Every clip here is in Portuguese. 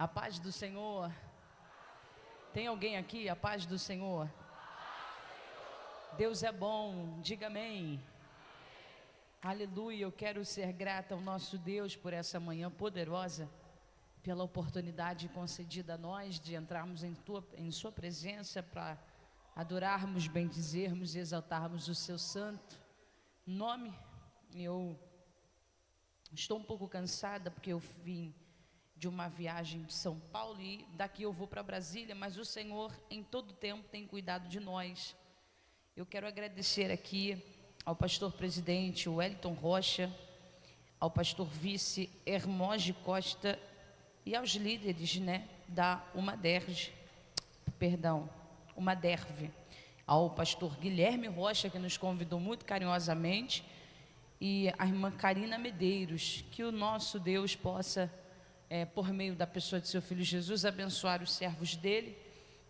A paz do Senhor. Tem alguém aqui? A paz do Senhor. Deus é bom, diga amém. Aleluia, eu quero ser grata ao nosso Deus por essa manhã poderosa, pela oportunidade concedida a nós de entrarmos em sua presença para adorarmos, bendizermos e exaltarmos o seu santo nome. Eu estou um pouco cansada porque eu vim de uma viagem de São Paulo e daqui eu vou para Brasília, mas o Senhor em todo tempo tem cuidado de nós. Eu quero agradecer aqui ao pastor presidente Wellington Rocha, ao pastor vice Hermóge Costa e aos líderes, da UMADERV, ao pastor Guilherme Rocha, que nos convidou muito carinhosamente, e a irmã Karina Medeiros. Que o nosso Deus possa, por meio da pessoa de seu Filho Jesus, abençoar os servos dele,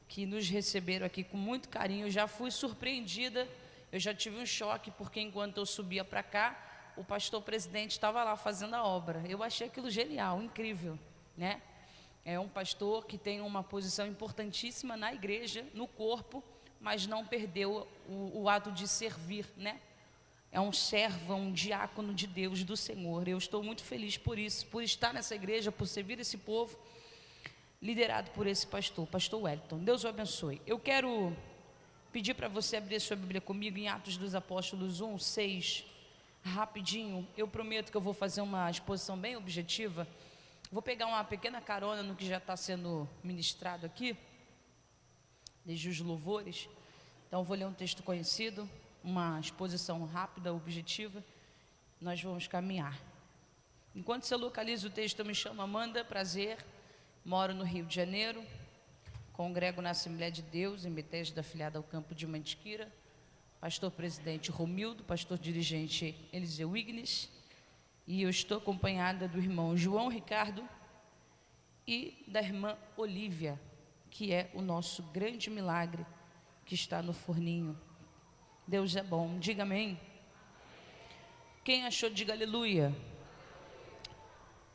que nos receberam aqui com muito carinho. Eu já fui surpreendida, eu já tive um choque, porque enquanto eu subia para cá, o pastor presidente estava lá fazendo a obra. Eu achei aquilo genial, incrível, É um pastor que tem uma posição importantíssima na igreja, no corpo, mas não perdeu o ato de servir, É um servo, um diácono de Deus, do Senhor. Eu estou muito feliz por isso, por estar nessa igreja, por servir esse povo, liderado por esse pastor Wellington. Deus o abençoe. Eu quero pedir para você abrir sua Bíblia comigo em Atos dos Apóstolos 1, 6, rapidinho. Eu prometo que eu vou fazer uma exposição bem objetiva. Vou pegar uma pequena carona no que já está sendo ministrado aqui, desde os louvores. Então eu vou ler um texto conhecido, uma exposição rápida, objetiva. Nós vamos caminhar. Enquanto você localiza o texto, eu me chamo Amanda, prazer, moro no Rio de Janeiro, congrego na Assembleia de Deus, em Betesda, afiliada ao campo de Mantiqueira, pastor presidente Romildo, pastor dirigente Eliseu Ignis, e eu estou acompanhada do irmão João Ricardo e da irmã Olívia, que é o nosso grande milagre que está no forninho. Deus é bom, diga amém. Quem achou, diga aleluia.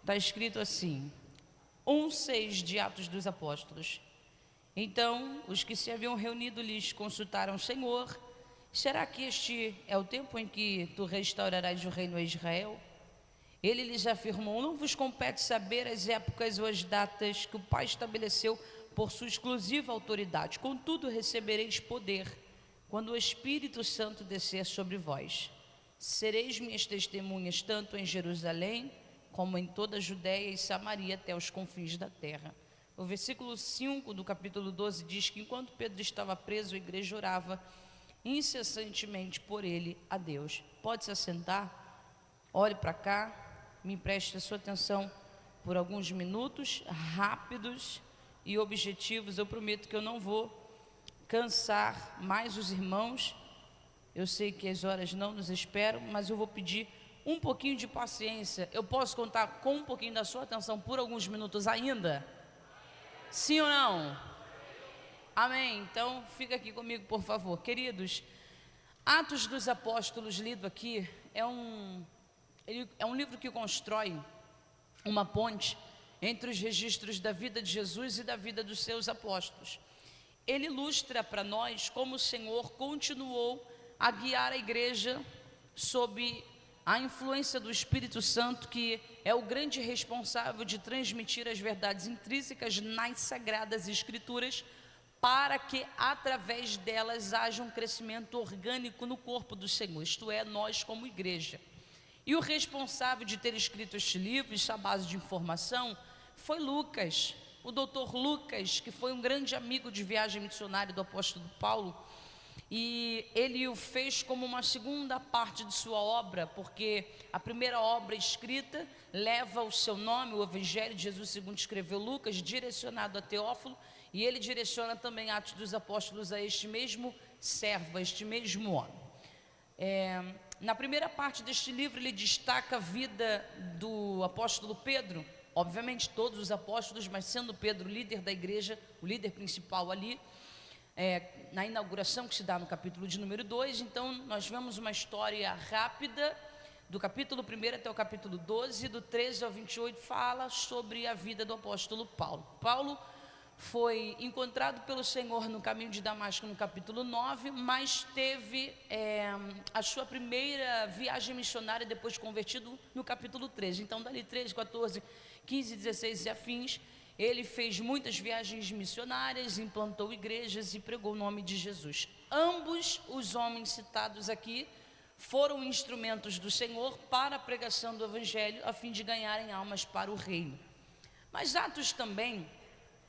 Está escrito assim, 1:6 de Atos dos Apóstolos. Então os que se haviam reunido lhes consultaram o Senhor: será que este é o tempo em que tu restaurarás o reino a Israel? Ele lhes afirmou: não vos compete saber as épocas ou as datas que o Pai estabeleceu por sua exclusiva autoridade. Contudo, recebereis poder quando o Espírito Santo descer sobre vós. Sereis minhas testemunhas tanto em Jerusalém como em toda a Judéia e Samaria até os confins da terra. O versículo 5 do capítulo 12 diz que enquanto Pedro estava preso, a igreja orava incessantemente por ele a Deus. Pode se assentar, olhe para cá, me empreste a sua atenção por alguns minutos, rápidos e objetivos. Eu prometo que eu não vou cansar mais os irmãos. Eu sei que as horas não nos esperam, mas eu vou pedir um pouquinho de paciência. Eu posso contar com um pouquinho da sua atenção por alguns minutos ainda? Sim ou não? Amém. Então fica aqui comigo, por favor. Queridos, Atos dos Apóstolos, lido aqui, é um livro que constrói uma ponte entre os registros da vida de Jesus e da vida dos seus apóstolos. Ele ilustra para nós como o Senhor continuou a guiar a igreja sob a influência do Espírito Santo, que é o grande responsável de transmitir as verdades intrínsecas nas Sagradas Escrituras, para que através delas haja um crescimento orgânico no corpo do Senhor, isto é, nós como igreja. E o responsável de ter escrito este livro, esta base de informação, foi Lucas, o doutor Lucas, que foi um grande amigo de viagem missionária do apóstolo Paulo, e ele o fez como uma segunda parte de sua obra, porque a primeira obra escrita leva o seu nome, o Evangelho de Jesus segundo escreveu Lucas, direcionado a Teófilo, e ele direciona também Atos dos Apóstolos a este mesmo servo, a este mesmo homem. Na primeira parte deste livro ele destaca a vida do apóstolo Pedro, obviamente todos os apóstolos, mas sendo Pedro o líder da igreja, o líder principal ali, na inauguração que se dá no capítulo de número 2. Então nós vemos uma história rápida do capítulo 1 até o capítulo 12, do 13 ao 28, fala sobre a vida do apóstolo Paulo. Paulo foi encontrado pelo Senhor no caminho de Damasco no capítulo 9, mas teve a sua primeira viagem missionária depois de convertido no capítulo 13. Então dali 13, 14, 15, 16 e afins, ele fez muitas viagens missionárias, implantou igrejas e pregou o nome de Jesus. Ambos os homens citados aqui foram instrumentos do Senhor para a pregação do Evangelho, a fim de ganharem almas para o reino. Mas Atos também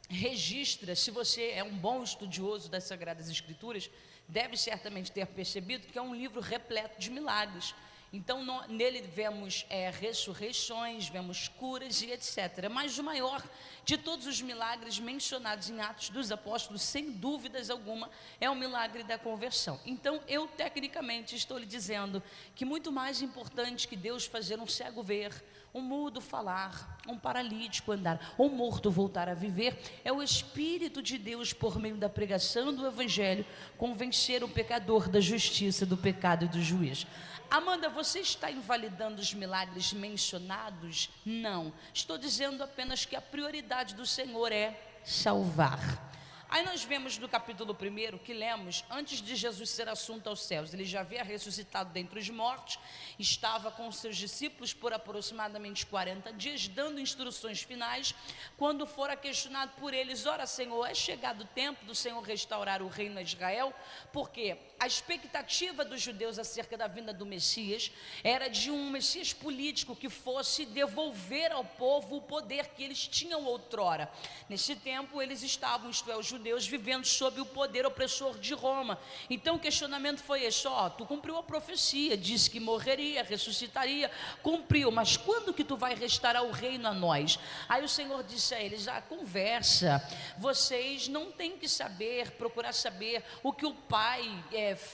registra, se você é um bom estudioso das Sagradas Escrituras, deve certamente ter percebido que é um livro repleto de milagres. Então nele vemos ressurreições, vemos curas e etc. Mas o maior de todos os milagres mencionados em Atos dos Apóstolos, sem dúvidas alguma, é o milagre da conversão. Então eu tecnicamente estou lhe dizendo que muito mais importante que Deus fazer um cego ver, um mudo falar, um paralítico andar, um morto voltar a viver, é o Espírito de Deus, por meio da pregação do Evangelho, convencer o pecador da justiça, do pecado e do juízo. Amanda, você está invalidando os milagres mencionados? Não, estou dizendo apenas que a prioridade do Senhor é salvar. Aí nós vemos no capítulo 1 que lemos, antes de Jesus ser assunto aos céus, ele já havia ressuscitado dentre os mortos, estava com seus discípulos por aproximadamente 40 dias, dando instruções finais, quando fora questionado por eles: ora Senhor, é chegado o tempo do Senhor restaurar o reino a Israel? Porque a expectativa dos judeus acerca da vinda do Messias era de um Messias político que fosse devolver ao povo o poder que eles tinham outrora. Nesse tempo eles estavam, isto é, os judeus vivendo sob o poder opressor de Roma. Então o questionamento foi esse: tu cumpriu a profecia, disse que morreria, ressuscitaria, cumpriu, mas quando que tu vai restaurar o reino a nós? Aí o Senhor disse a eles: conversa, vocês não têm que saber, procurar saber o que o Pai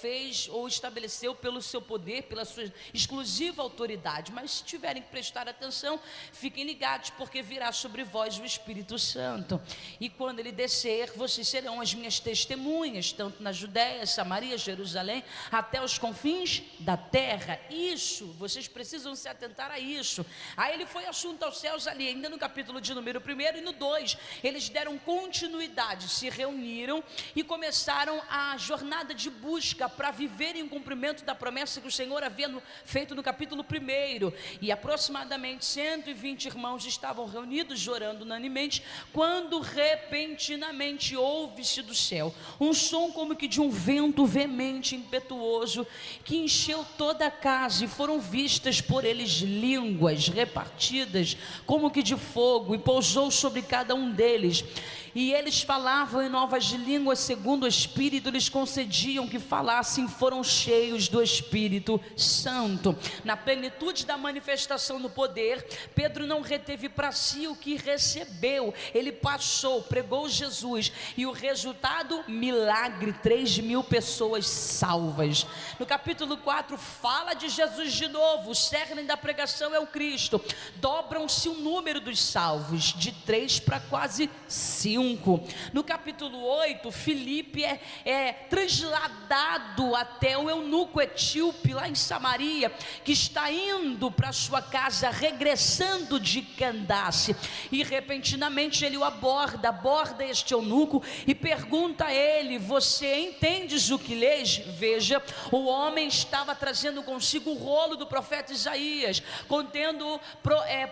fez ou estabeleceu pelo seu poder, pela sua exclusiva autoridade, mas se tiverem que prestar atenção, fiquem ligados, porque virá sobre vós o Espírito Santo, e quando ele descer, vocês serão as minhas testemunhas, tanto na Judéia, Samaria, Jerusalém, até os confins da terra. Isso, vocês precisam se atentar a isso. Aí ele foi assunto aos céus ali, ainda no capítulo de número 1 e no 2, eles deram continuidade, se reuniram e começaram a jornada de busca para viverem o cumprimento da promessa que o Senhor havia feito no capítulo 1, e aproximadamente 120 irmãos estavam reunidos, orando unanimemente, quando repentinamente ouve-se do céu um som como que de um vento veemente, impetuoso, que encheu toda a casa, e foram vistas por eles línguas repartidas como que de fogo, e pousou sobre cada um deles, e eles falavam em novas línguas segundo o Espírito lhes concediam que falassem. Foram cheios do Espírito Santo. Na plenitude da manifestação do poder, Pedro não reteve para si o que recebeu, ele passou, pregou Jesus, e o resultado, milagre, 3.000 pessoas salvas. No capítulo 4 fala de Jesus de novo, o cerne da pregação é o Cristo. Dobram-se o número dos salvos, de 3 para quase 5. No capítulo 8, Filipe é trasladado até o eunuco etíope lá em Samaria, que está indo para sua casa, regressando de Candace, e repentinamente ele o aborda este eunuco e pergunta a ele: você entendes o que lês? Veja, o homem estava trazendo consigo o rolo do profeta Isaías, contendo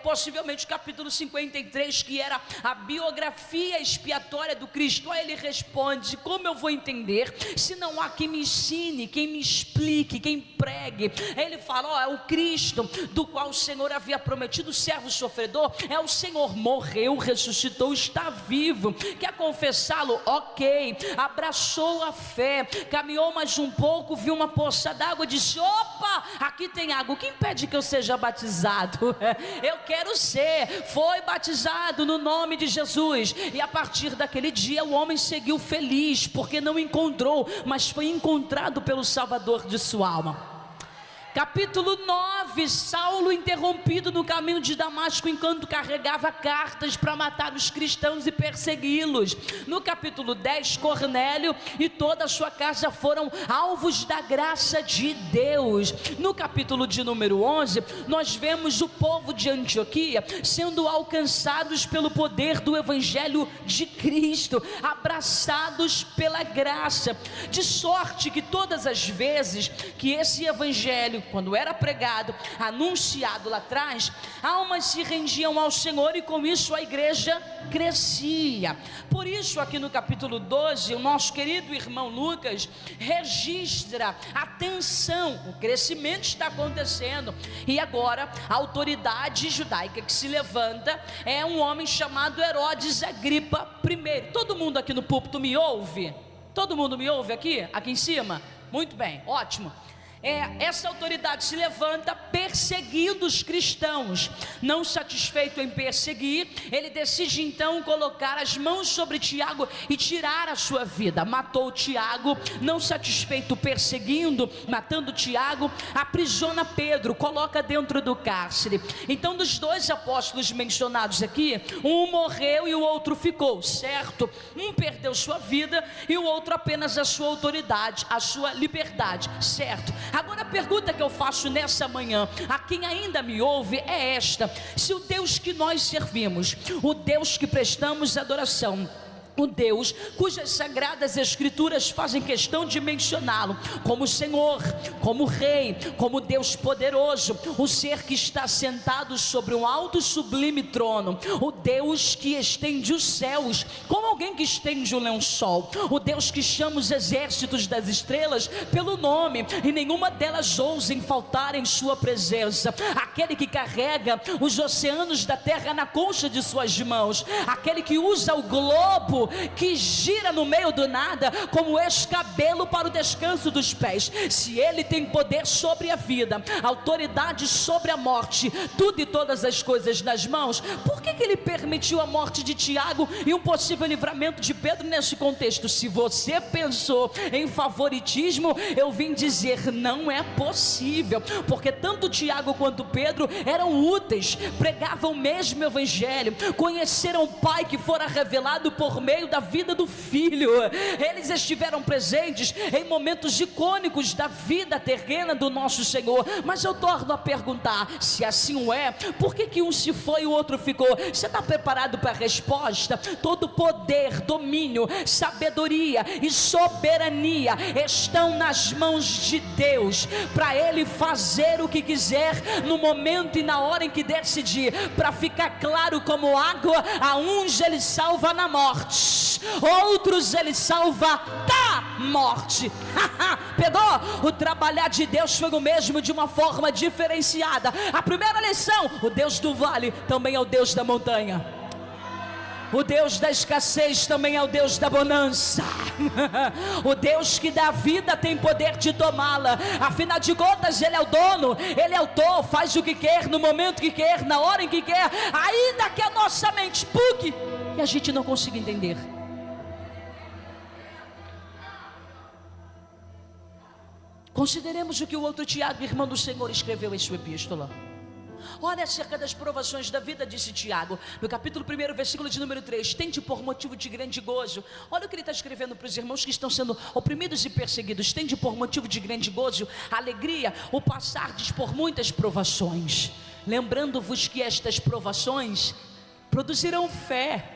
possivelmente o capítulo 53, que era a biografia expiatória do Cristo. Aí ele responde: como eu vou entender se não há quem me ensine, quem me explique, quem pregue? Ele fala: é o Cristo do qual o Senhor havia prometido, servo sofredor, é o Senhor, morreu, ressuscitou, está vivo. Quer confessá-lo? Ok. Abraçou a fé, caminhou mais um pouco, viu uma poça d'água, disse: opa, aqui tem água, o que impede que eu seja batizado? Eu quero ser. Foi batizado no nome de Jesus, e a partir daquele dia o homem seguiu feliz, porque não encontrou, mas foi encontrado pelo Salvador de sua alma. Capítulo 9, Saulo interrompido no caminho de Damasco, enquanto carregava cartas para matar os cristãos e persegui-los. No capítulo 10, Cornélio e toda a sua casa foram alvos da graça de Deus. No capítulo de número 11, nós vemos o povo de Antioquia sendo alcançados pelo poder do Evangelho de Cristo, abraçados pela graça, de sorte que todas as vezes que esse Evangelho, quando era pregado, anunciado lá atrás, almas se rendiam ao Senhor e com isso a igreja crescia. Por isso aqui no capítulo 12, o nosso querido irmão Lucas registra, atenção, o crescimento está acontecendo, e agora a autoridade judaica que se levanta é um homem chamado Herodes Agripa I. Todo mundo aqui no púlpito me ouve? Todo mundo me ouve aqui? Aqui em cima? Muito bem, ótimo. Essa autoridade se levanta perseguindo os cristãos. Não satisfeito em perseguir, ele decide então colocar as mãos sobre Tiago e tirar a sua vida. Matou Tiago. Não satisfeito perseguindo, matando Tiago, aprisiona Pedro, coloca dentro do cárcere. Então, dos dois apóstolos mencionados aqui, um morreu e o outro ficou, certo? Um perdeu sua vida e o outro apenas a sua autoridade, a sua liberdade, certo? Agora a pergunta que eu faço nessa manhã, a quem ainda me ouve, é esta: se o Deus que nós servimos, o Deus que prestamos adoração, o Deus cujas sagradas escrituras fazem questão de mencioná-lo como Senhor, como Rei, como Deus poderoso, o ser que está sentado sobre um alto e sublime trono, o Deus que estende os céus como alguém que estende o lençol, o Deus que chama os exércitos das estrelas pelo nome e nenhuma delas ousem faltar em sua presença, aquele que carrega os oceanos da terra na concha de suas mãos, aquele que usa o globo que gira no meio do nada como escabelo para o descanso dos pés. Se ele tem poder sobre a vida, autoridade sobre a morte, tudo e todas as coisas nas mãos, por que ele permitiu a morte de Tiago e um possível livramento de Pedro nesse contexto? Se você pensou em favoritismo, eu vim dizer, não é possível, porque tanto Tiago quanto Pedro eram úteis, pregavam o mesmo evangelho, conheceram o Pai que fora revelado por meio da vida do Filho. Eles estiveram presentes em momentos icônicos da vida terrena do nosso Senhor. Mas eu torno a perguntar: se assim o é, por que um se foi e o outro ficou? Você está preparado para a resposta? Todo poder, domínio, sabedoria e soberania estão nas mãos de Deus, para Ele fazer o que quiser no momento e na hora em que decidir. Para ficar claro como água, a uns Ele salva na morte, outros ele salva da morte. Pegou? O trabalhar de Deus foi o mesmo, de uma forma diferenciada. A primeira lição: o Deus do vale também é o Deus da montanha. O Deus da escassez também é o Deus da bonança. O Deus que dá vida tem poder de tomá-la. Afinal de contas, Ele é o dono, Ele é autor, faz o que quer, no momento que quer, na hora em que quer, ainda que a nossa mente bugue e a gente não consiga entender. Consideremos o que o outro Tiago, irmão do Senhor, escreveu em sua epístola. Olha acerca das provações da vida, disse Tiago, no capítulo 1, versículo de número 3: tende por motivo de grande gozo. Olha o que ele está escrevendo para os irmãos que estão sendo oprimidos e perseguidos. Tende por motivo de grande gozo, alegria, o passardes por muitas provações, lembrando-vos que estas provações produzirão fé.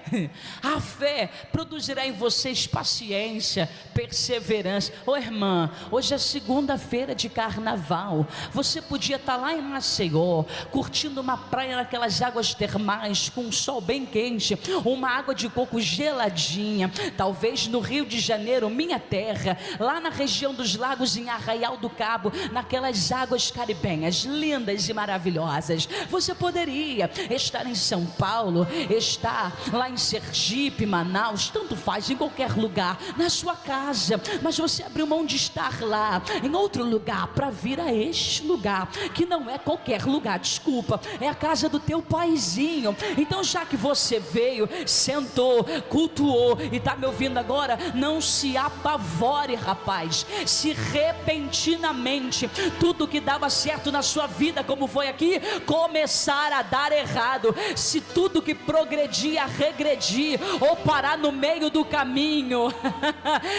A fé produzirá em vocês paciência, perseverança. Ô irmã, hoje é segunda-feira de carnaval. Você podia estar lá em Maceió, curtindo uma praia naquelas águas termais, com um sol bem quente, uma água de coco geladinha. Talvez no Rio de Janeiro, minha terra, lá na região dos lagos, em Arraial do Cabo, naquelas águas caribenhas lindas e maravilhosas. Você poderia estar em São Paulo, está lá em Sergipe, Manaus, tanto faz, em qualquer lugar, na sua casa, mas você abriu mão de estar lá, em outro lugar, para vir a este lugar, que não é qualquer lugar, desculpa, é a casa do teu paizinho. Então, já que você veio, sentou, cultuou e está me ouvindo agora, não se apavore, rapaz. Se repentinamente tudo que dava certo na sua vida, como foi aqui, começar a dar errado, se tudo que progredia regredir ou parar no meio do caminho,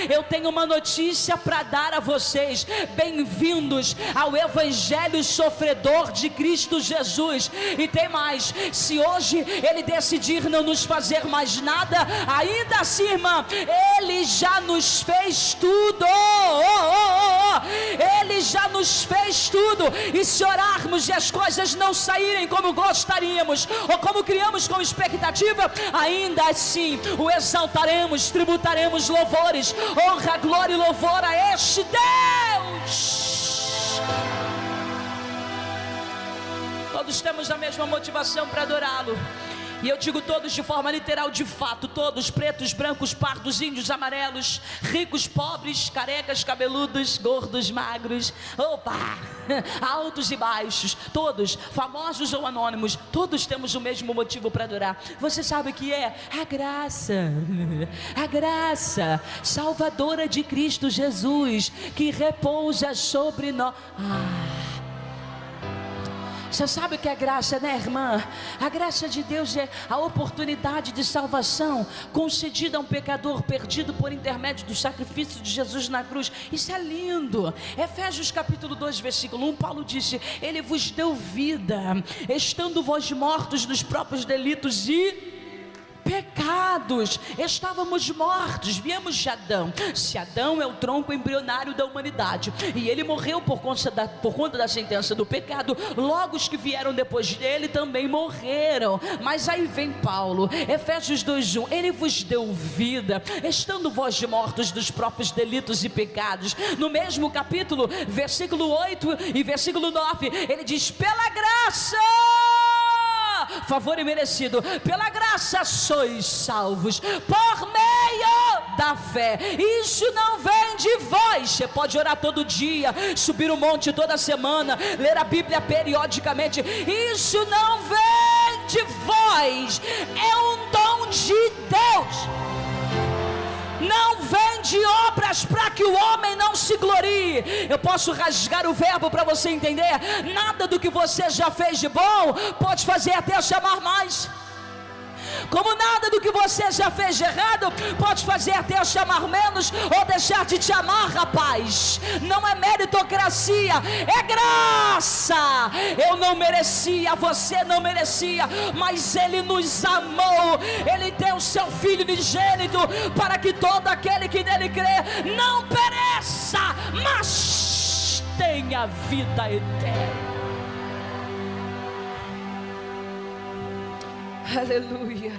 eu tenho uma notícia para dar a vocês: bem-vindos ao Evangelho sofredor de Cristo Jesus. E tem mais: se hoje Ele decidir não nos fazer mais nada, ainda assim, irmã, Ele já nos fez tudo. Ele já nos fez tudo. E se orarmos e as coisas não saírem como gostaríamos, ou como criamos com expectativa, ainda assim o exaltaremos, tributaremos louvores, honra, glória e louvor a este Deus. Todos temos a mesma motivação para adorá-lo. E eu digo todos de forma literal, de fato, todos, pretos, brancos, pardos, índios, amarelos, ricos, pobres, carecas, cabeludos, gordos, magros, altos e baixos, todos, famosos ou anônimos, todos temos o mesmo motivo para adorar. Você sabe o que é? A graça salvadora de Cristo Jesus, que repousa sobre nós. Você sabe o que é graça, né, irmã? A graça de Deus é a oportunidade de salvação concedida a um pecador perdido por intermédio do sacrifício de Jesus na cruz. Isso é lindo. Efésios capítulo 2, versículo 1, Paulo disse: Ele vos deu vida, estando vós mortos nos próprios delitos e pecados. Estávamos mortos, viemos de Adão. Se Adão é o tronco embrionário da humanidade e ele morreu por conta da sentença do pecado, logo os que vieram depois dele também morreram. Mas aí vem Paulo, Efésios 2:1, Ele vos deu vida, estando vós mortos dos próprios delitos e pecados. No mesmo capítulo, versículo 8 e versículo 9, ele diz: pela graça, favor imerecido, pela graça sois salvos, por meio da fé. Isso não vem de vós. Você pode orar todo dia, subir o monte toda semana, ler a Bíblia periodicamente. Isso não vem de vós, é um dom de Deus. Não vem de obras para que o homem não se glorie. Eu posso rasgar o verbo para você entender. Nada do que você já fez de bom pode fazer até chamar mais. Como nada do que você já fez de errado pode fazer até eu chamar menos ou deixar de te amar, rapaz. Não é meritocracia, é graça. Eu não merecia, você não merecia, mas Ele nos amou. Ele deu o seu Filho unigênito para que todo aquele que nele crê não pereça, mas tenha vida eterna. Aleluia.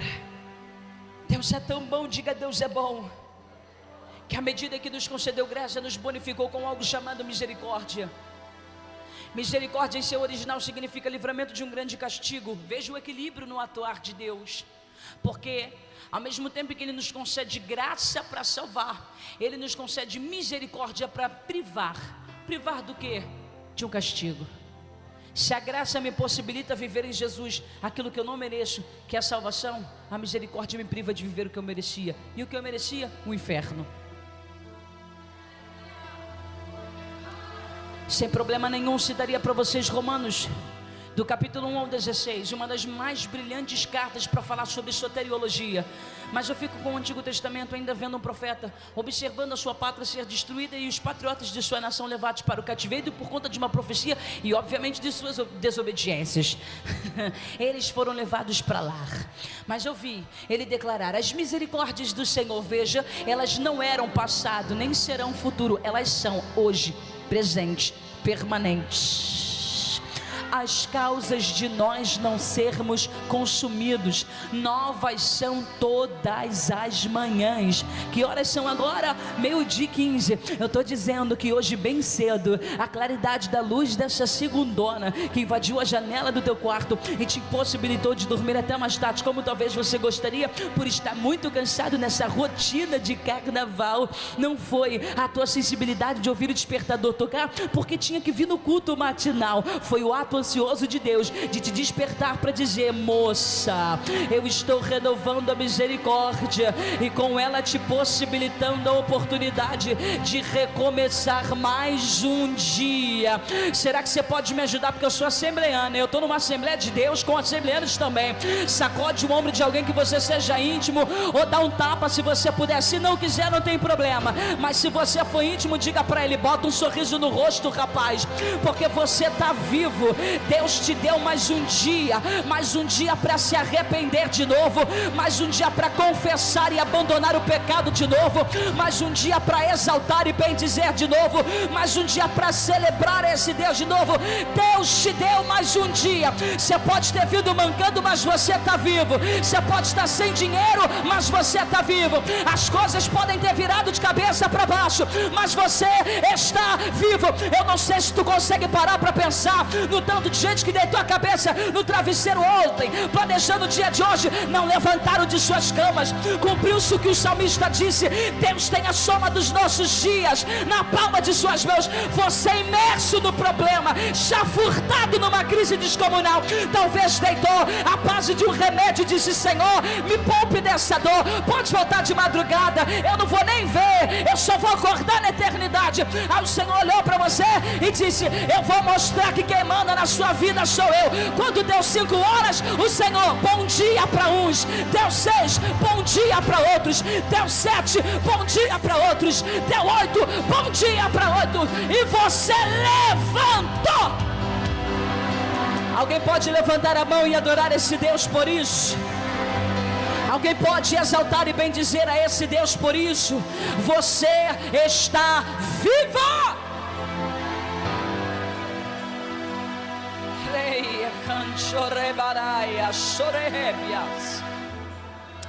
Deus é tão bom, diga: Deus é bom, que à medida que nos concedeu graça, nos bonificou com algo chamado misericórdia. Misericórdia em seu original significa livramento de um grande castigo. Veja o equilíbrio no atuar de Deus, porque ao mesmo tempo que Ele nos concede graça para salvar, Ele nos concede misericórdia para privar. Privar do quê? De um castigo. Se a graça me possibilita viver em Jesus aquilo que eu não mereço, que é a salvação, a misericórdia me priva de viver o que eu merecia. E o que eu merecia? O inferno. Sem problema nenhum citaria para vocês Romanos, do capítulo 1 ao 16, uma das mais brilhantes cartas para falar sobre soteriologia. Mas eu fico com o Antigo Testamento ainda vendo um profeta observando a sua pátria ser destruída e os patriotas de sua nação levados para o cativeiro por conta de uma profecia e obviamente de suas desobediências. Eles foram levados para lá. Mas eu vi ele declarar: as misericórdias do Senhor, veja, elas não eram passado nem serão futuro, elas são hoje, presente, permanentes. as causas de nós não sermos consumidos. Novas são todas as manhãs. Que horas são agora? 12:15. Eu estou dizendo que hoje bem cedo, a claridade da luz dessa segundona que invadiu a janela do teu quarto e te impossibilitou de dormir até mais tarde, como talvez você gostaria, por estar muito cansado nessa rotina de carnaval. Não foi a tua sensibilidade de ouvir o despertador tocar, porque tinha que vir no culto matinal. Foi o ato ansioso de Deus de te despertar para dizer: moça, eu estou renovando a misericórdia e com ela te possibilitando a oportunidade de recomeçar mais um dia. Será que você pode me ajudar? Porque eu sou assembleana, eu estou numa Assembleia de Deus com assembleanos também. Sacode o ombro de alguém que você seja íntimo, ou dá um tapa se você puder. Se não quiser, não tem problema, mas se você for íntimo, diga para ele: bota um sorriso no rosto, rapaz, porque você está vivo. Deus te deu mais um dia para se arrepender de novo, mais um dia para confessar e abandonar o pecado de novo, mais um dia para exaltar e bendizer de novo, mais um dia para celebrar esse Deus de novo. Deus te deu mais um dia. Você pode ter vindo mancando, mas você está vivo. Você pode estar sem dinheiro, mas você está vivo. As coisas podem ter virado de cabeça para baixo, mas você está vivo. Eu não sei se tu consegue parar para pensar no tanto de gente que deitou a cabeça no travesseiro ontem, planejando o dia de hoje, não levantaram de suas camas. Cumpriu-se o que o salmista disse: Deus tem a soma dos nossos dias na palma de suas mãos. Você é imerso no problema, já furtado numa crise descomunal, talvez deitou à base de um remédio e disse: Senhor, me poupe dessa dor. Pode voltar de madrugada, eu não vou nem ver, eu só vou acordar na eternidade. Aí o Senhor olhou para você e disse: eu vou mostrar que quem manda na sua vida sou eu. Quando deu 5 horas, o Senhor, bom dia para uns. Deu 6, bom dia para outros. Deu 7, bom dia para outros. Deu 8, bom dia para outros. E você levantou. Alguém pode levantar a mão e adorar esse Deus por isso? Alguém pode exaltar e bendizer a esse Deus por isso? Você está vivo!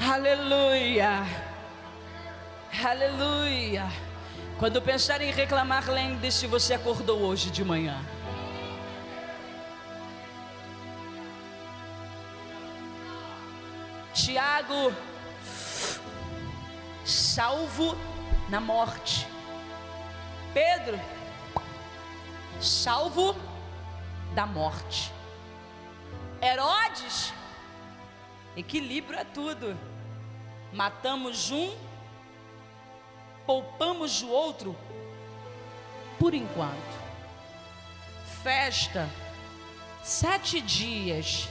Aleluia, aleluia. Quando pensar em reclamar, lembre se você acordou hoje de manhã. Tiago, salvo na morte. Pedro, salvo da morte. Herodes, equilíbrio é tudo. Matamos um, poupamos o outro, por enquanto. Festa, 7 dias,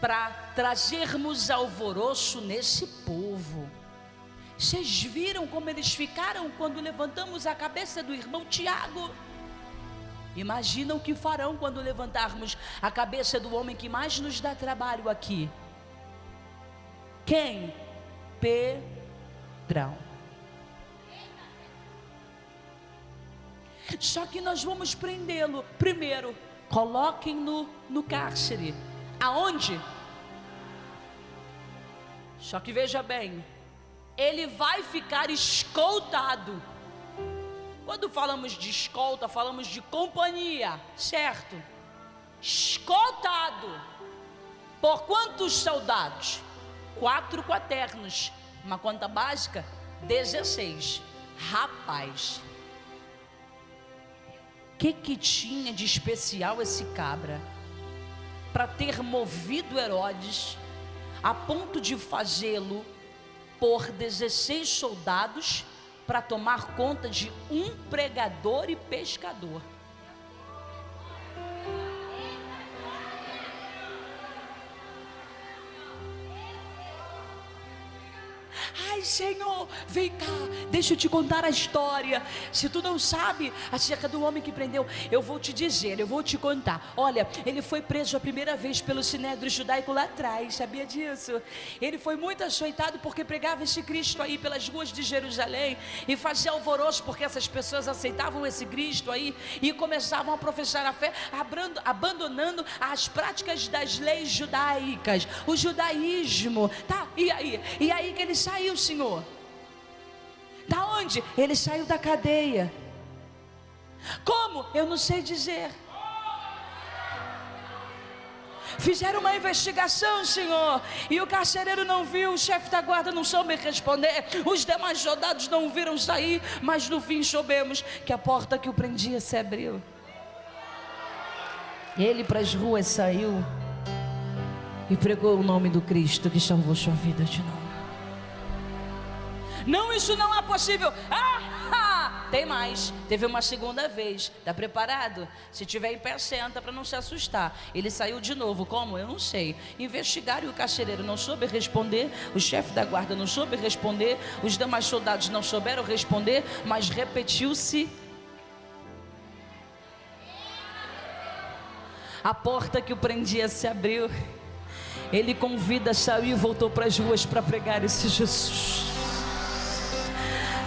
para trazermos alvoroço nesse povo. Vocês viram como eles ficaram quando levantamos a cabeça do irmão Tiago? Imaginam o que farão quando levantarmos a cabeça do homem que mais nos dá trabalho aqui. Quem? Pedrão. Só que nós vamos prendê-lo. Primeiro, coloquem-no no cárcere. Aonde? Só que veja bem, ele vai ficar escoltado. Quando falamos de escolta, falamos de companhia, certo? Escoltado. Por quantos soldados? 4 quaternos. Uma conta básica, 16. Rapaz, que tinha de especial esse cabra para ter movido Herodes a ponto de fazê-lo por 16 soldados para tomar conta de um pregador e pescador? Ai, Senhor, vem cá, deixa eu te contar a história. Se tu não sabe acerca do homem que prendeu, eu vou te dizer, eu vou te contar. Olha, ele foi preso a primeira vez pelo Sinédrio Judaico lá atrás, sabia disso? Ele foi muito açoitado porque pregava esse Cristo aí pelas ruas de Jerusalém e fazia alvoroço porque essas pessoas aceitavam esse Cristo aí e começavam a professar a fé, abandonando as práticas das leis judaicas, o judaísmo, tá? E aí que ele saiu, Senhor? Da onde? Ele saiu da cadeia. Como? Eu não sei dizer. Fizeram uma investigação, Senhor, e o carcereiro não viu, o chefe da guarda não soube responder, os demais soldados não viram sair, mas no fim soubemos que a porta que o prendia se abriu. Ele para as ruas saiu e pregou o nome do Cristo que salvou sua vida de novo. Não, isso não é possível. Tem mais, teve uma segunda vez. Está preparado? Se tiver em pé, senta para não se assustar. Ele saiu de novo, como? Eu não sei. Investigaram e o carcereiro não soube responder, o chefe da guarda não soube responder, os demais soldados não souberam responder, mas repetiu-se. A porta que o prendia se abriu. Ele com vida saiu e voltou para as ruas para pregar esse Jesus.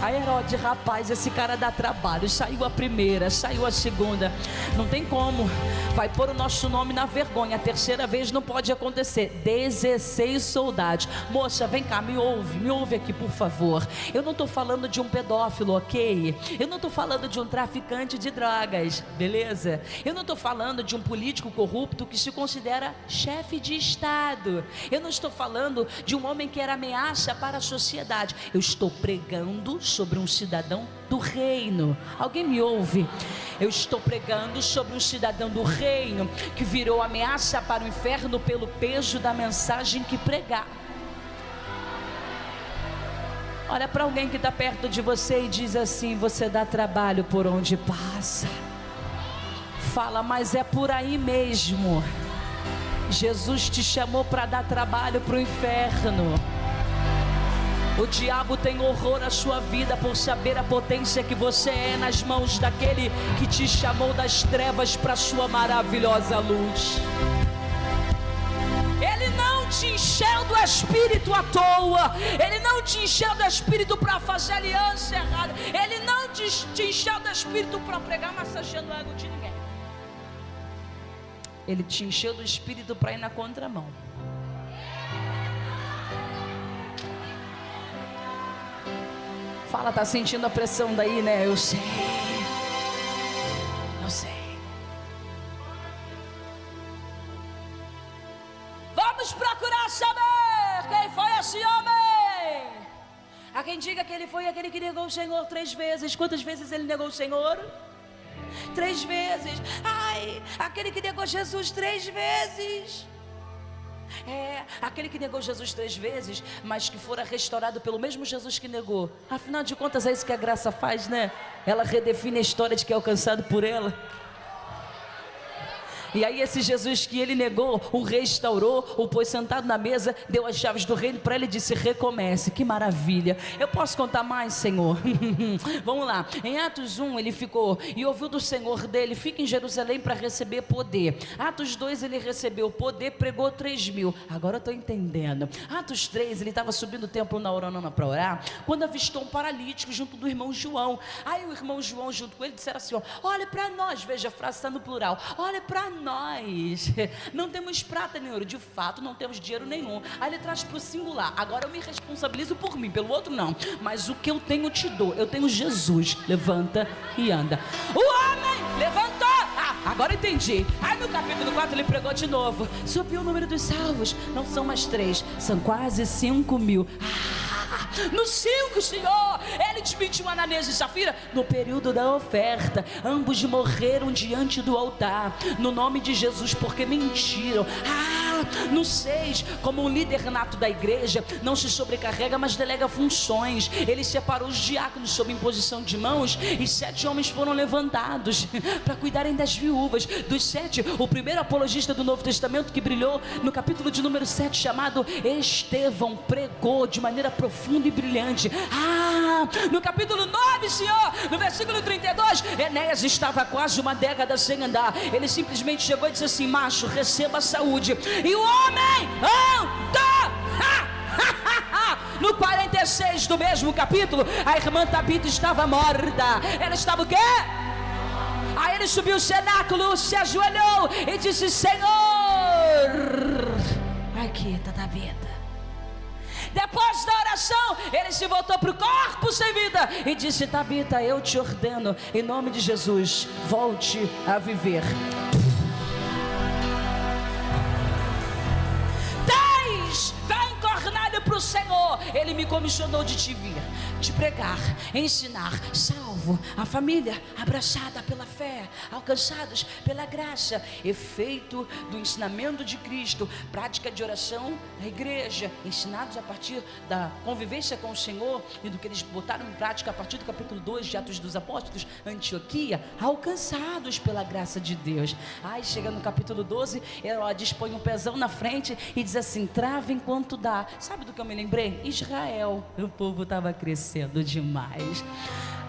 A Herodes, rapaz, esse cara dá trabalho. Saiu a primeira, saiu a segunda. Não tem como. Vai pôr o nosso nome na vergonha. A terceira vez não pode acontecer. 16 soldados. Moça, vem cá, me ouve aqui, por favor. Eu não estou falando de um pedófilo, ok? Eu não estou falando de um traficante de drogas, beleza? Eu não estou falando de um político corrupto que se considera chefe de Estado. Eu não estou falando de um homem que era ameaça para a sociedade. Eu estou pregando sobre um cidadão do reino. Alguém me ouve? Eu estou pregando sobre um cidadão do reino que virou ameaça para o inferno pelo peso da mensagem que pregar. Olha para alguém que está perto de você e diz assim: você dá trabalho por onde passa. Fala, mas é por aí mesmo. Jesus te chamou para dar trabalho para o inferno. O diabo tem horror à sua vida por saber a potência que você é nas mãos daquele que te chamou das trevas para a sua maravilhosa luz. Ele não te encheu do Espírito à toa. Ele não te encheu do Espírito para fazer aliança errada. Ele não te encheu do Espírito para pregar massageando o ego de ninguém. Ele te encheu do Espírito para ir na contramão. Fala, tá sentindo a pressão daí, né? Eu sei. Vamos procurar saber quem foi esse homem. Há quem diga que ele foi aquele que negou o Senhor 3 vezes. Quantas vezes ele negou o Senhor? 3 vezes. Ai, aquele que negou Jesus 3 vezes. Aquele que negou Jesus 3 vezes, mas que fora restaurado pelo mesmo Jesus que negou. Afinal de contas, é isso que a graça faz, né? Ela redefine a história de quem é alcançado por ela. E aí esse Jesus que ele negou, o restaurou, o pôs sentado na mesa, deu as chaves do reino para ele e disse: recomece. Que maravilha. Eu posso contar mais, Senhor? Vamos lá. Em Atos 1 ele ficou e ouviu do Senhor dele: fica em Jerusalém para receber poder. Atos 2 ele recebeu poder, pregou 3.000. Agora eu estou entendendo. Atos 3 ele estava subindo o templo na Orana para orar, quando avistou um paralítico junto do irmão João. Aí o irmão João junto com ele disseram assim: olha para nós. Veja, a frase está no plural. Olha para nós. Não temos prata nem ouro. De fato não temos dinheiro nenhum. Aí ele traz para o singular. Agora eu me responsabilizo por mim, pelo outro não. Mas o que eu tenho te dou. Eu tenho Jesus. Levanta e anda. O homem levantou. Agora entendi. Aí no capítulo 4 ele pregou de novo. Subiu o número dos salvos. Não são mais 3, são quase 5.000. No 5, Senhor, ele desmentiu Ananias e Safira no período da oferta. Ambos morreram diante do altar no nome de Jesus porque mentiram. No 6, como um líder nato da igreja, não se sobrecarrega, mas delega funções. Ele separou os diáconos sob imposição de mãos, e 7 homens foram levantados para cuidarem das viúvas. Dos 7, o primeiro apologista do Novo Testamento que brilhou no capítulo de número 7, chamado Estevão, pregou de maneira profunda e brilhante. No capítulo 9, Senhor, no versículo 32, Enéas estava quase uma década sem andar. Ele simplesmente chegou e disse assim: macho, receba a saúde. E o homem andou. No 46 do mesmo capítulo, a irmã Tabita estava morta. Ela estava o quê? Aí ele subiu o cenáculo, se ajoelhou e disse: Senhor, aqui está Tabita. Depois da oração, ele se voltou para o corpo sem vida e disse: Tabita, eu te ordeno, em nome de Jesus, volte a viver. 10, vem Cornélio para o Senhor. Ele me comissionou de te vir, de pregar, ensinar, salvo a família, abraçada pela fé, alcançados pela graça, efeito do ensinamento de Cristo, prática de oração da igreja, ensinados a partir da convivência com o Senhor e do que eles botaram em prática a partir do capítulo 2 de Atos dos Apóstolos, Antioquia, alcançados pela graça de Deus. Aí chega no capítulo 12, ela dispõe um pezão na frente e diz assim: trava enquanto dá. Sabe do que eu me lembrei? Israel, o povo estava crescendo demais.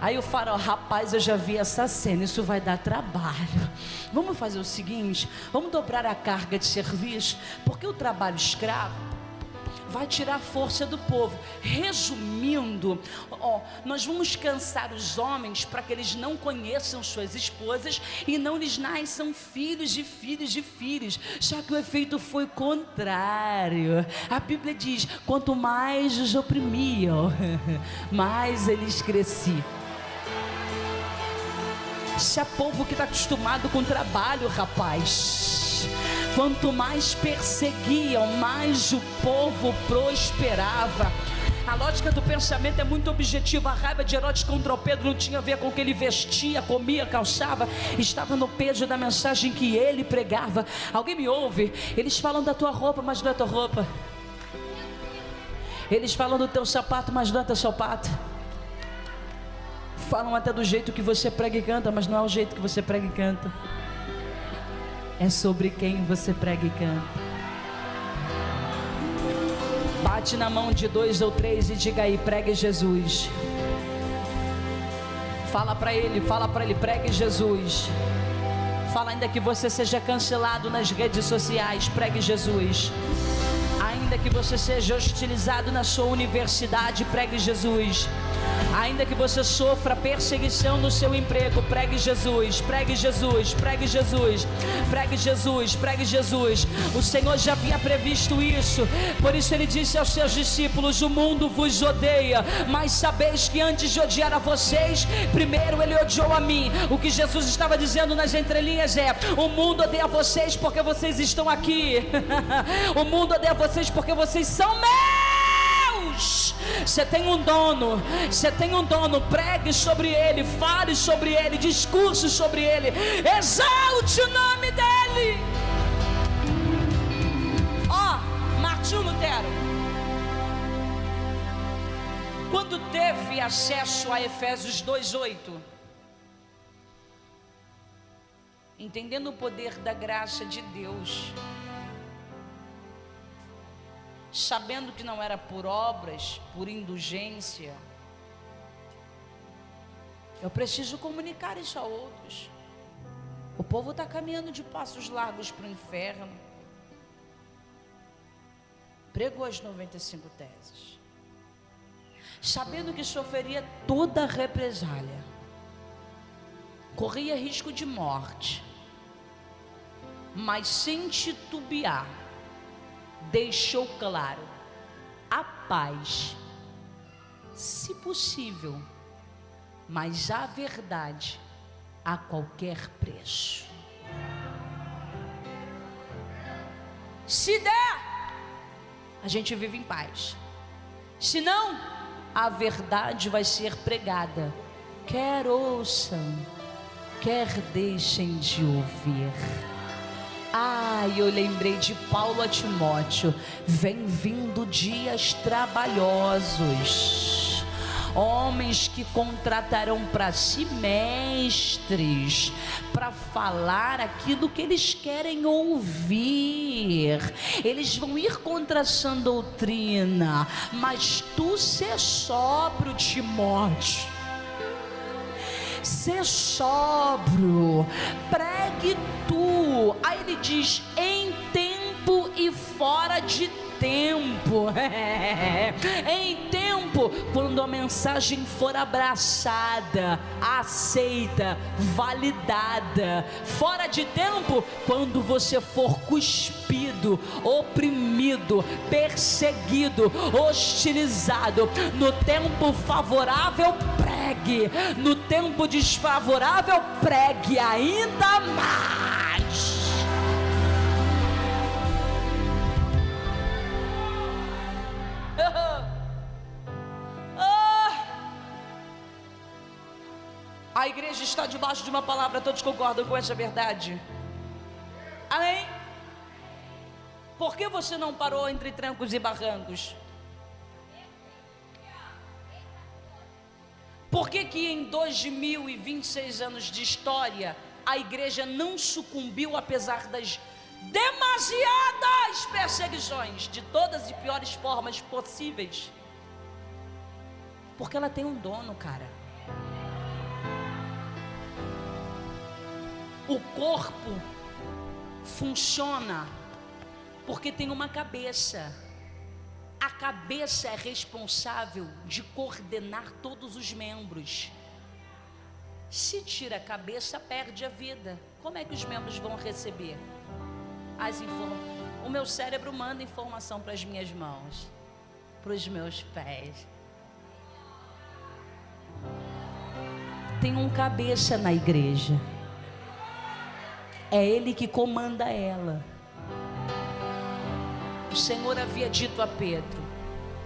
Aí o faraó: rapaz, eu já vi essa cena, isso vai dar trabalho. Vamos fazer o seguinte, vamos dobrar a carga de serviço, porque o trabalho escravo vai tirar a força do povo. Resumindo, nós vamos cansar os homens para que eles não conheçam suas esposas e não lhes nasçam filhos de filhos de filhos. Só que o efeito foi contrário. A Bíblia diz: quanto mais os oprimiam, mais eles cresciam. Isso é povo que está acostumado com trabalho, rapaz. Quanto mais perseguiam, mais o povo prosperava. A lógica do pensamento é muito objetiva. A raiva de Herodes contra Pedro não tinha a ver com o que ele vestia, comia, calçava. Estava no peso da mensagem que ele pregava. Alguém me ouve? Eles falam da tua roupa, mas não é tua roupa. Eles falam do teu sapato, mas não é teu sapato. Falam até do jeito que você prega e canta, mas não é o jeito que você prega e canta. É sobre quem você prega e canta. Bate na mão de 2 ou 3 e diga aí: pregue Jesus. Fala para ele, pregue Jesus. Fala ainda que você seja cancelado nas redes sociais, pregue Jesus. Ainda que você seja hostilizado na sua universidade, pregue Jesus. Ainda que você sofra perseguição no seu emprego, pregue Jesus, pregue Jesus, pregue Jesus, pregue Jesus, pregue Jesus. O Senhor já havia previsto isso, por isso Ele disse aos seus discípulos: o mundo vos odeia, mas sabeis que antes de odiar a vocês, primeiro Ele odiou a mim. O que Jesus estava dizendo nas entrelinhas é: o mundo odeia vocês porque vocês estão aqui. O mundo odeia vocês porque vocês são meus. Você tem um dono, pregue sobre ele, fale sobre ele, discurse sobre ele, exalte o nome dele. Martinho Lutero, quando teve acesso a Efésios 2:8, entendendo o poder da graça de Deus, sabendo que não era por obras, por indulgência, eu preciso comunicar isso a outros. O povo está caminhando de passos largos para o inferno. Pregou as 95 teses, sabendo que sofreria toda a represália, corria risco de morte, mas sem titubear, deixou claro a paz, se possível, mas a verdade a qualquer preço. Se der, a gente vive em paz. Se não, a verdade vai ser pregada, quer ouçam, quer deixem de ouvir. Eu lembrei de Paulo a Timóteo: vem vindo dias trabalhosos, homens que contratarão para si mestres, para falar aquilo que eles querem ouvir. Eles vão ir contra a sã doutrina, mas tu sê sóbrio, Timóteo. Ser sóbrio, pregue tu. Aí ele diz: em tempo e fora de tempo. Em tempo, quando a mensagem for abraçada, aceita, validada. Fora de tempo, quando você for cuspido, oprimido, perseguido, hostilizado. No tempo favorável, pregue. No tempo desfavorável, pregue ainda mais. A igreja está debaixo de uma palavra. Todos concordam com essa verdade? Amém? Por que você não parou entre trancos e barrancos? Por que em 2026 anos de história a igreja não sucumbiu apesar das demasiadas perseguições, de todas as piores formas possíveis? Porque ela tem um dono, cara. O corpo funciona porque tem uma cabeça. A cabeça é responsável de coordenar todos os membros. Se tira a cabeça, perde a vida. Como é que os membros vão receber as informações? O meu cérebro manda informação para as minhas mãos, para os meus pés. Tem um cabeça na igreja. É ele que comanda ela. O Senhor havia dito a Pedro,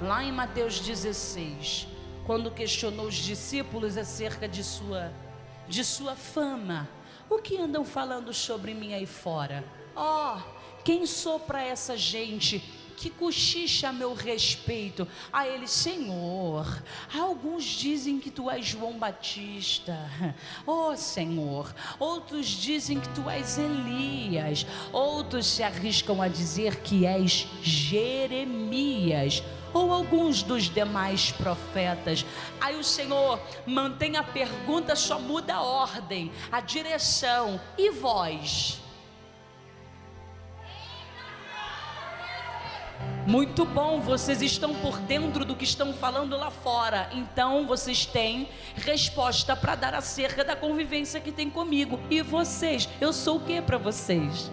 lá em Mateus 16, quando questionou os discípulos acerca de sua fama: o que andam falando sobre mim aí fora? Quem sou para essa gente que cochicha a meu respeito? A ele: Senhor, alguns dizem que tu és João Batista. Senhor, outros dizem que tu és Elias. Outros se arriscam a dizer que és Jeremias, ou alguns dos demais profetas. Aí o Senhor mantém a pergunta, só muda a ordem, a direção. E vós? Muito bom, vocês estão por dentro do que estão falando lá fora. Então vocês têm resposta para dar acerca da convivência que tem comigo. E vocês? Eu sou o que para vocês?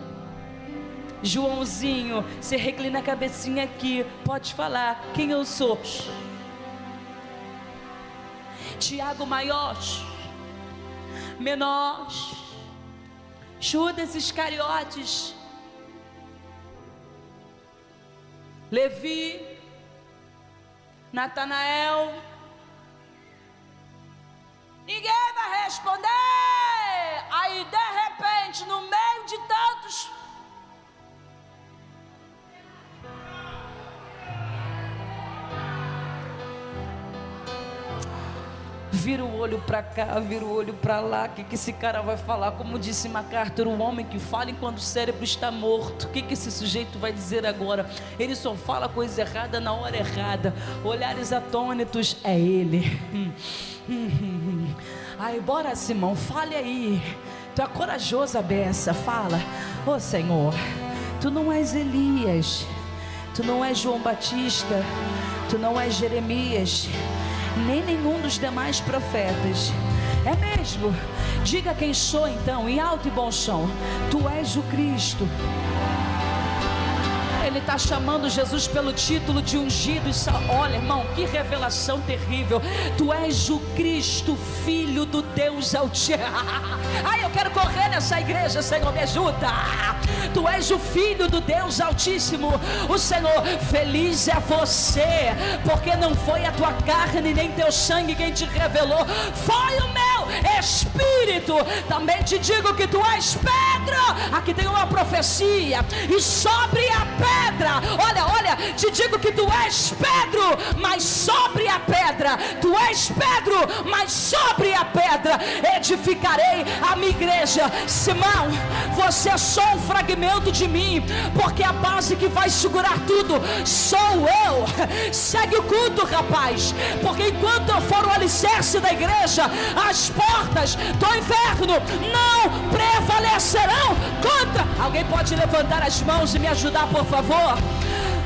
Joãozinho, você reclina a cabecinha aqui, pode falar quem eu sou. Tiago, maior, menor. Judas Iscariotes, Levi, Natanael. Ninguém vai responder. Aí de repente, no meio de tantos, vira o olho para cá, vira o olho para lá. O que esse cara vai falar? Como disse MacArthur, o homem que fala enquanto o cérebro está morto. O que esse sujeito vai dizer agora? Ele só fala coisa errada na hora errada. Olhares atônitos, é ele. Aí, bora, Simão, fale aí. Tu é corajoso, a beça, fala. Senhor, tu não és Elias, tu não és João Batista, tu não és Jeremias, nem nenhum dos demais profetas. É mesmo? Diga quem sou então, em alto e bom som. Tu és o Cristo. Ele está chamando Jesus pelo título de ungido. Olha, irmão, que revelação terrível. Tu és o Cristo, Filho do Deus Altíssimo. Ai, eu quero correr nessa igreja, Senhor, me ajuda. Tu és o Filho do Deus Altíssimo. O Senhor, feliz é você, porque não foi a tua carne nem teu sangue quem te revelou, foi o meu Espírito. Também te digo que tu és pedra. Aqui tem uma profecia. E sobre a pedra, olha, te digo que tu és Pedro, mas sobre a pedra, tu és Pedro, mas sobre a pedra edificarei a minha igreja. Simão, você é só um fragmento de mim, porque a base que vai segurar tudo sou eu. Segue o culto, rapaz, porque enquanto eu for o alicerce da igreja, as portas do inferno não prevalecerão contra. Alguém pode levantar as mãos e me ajudar, por favor?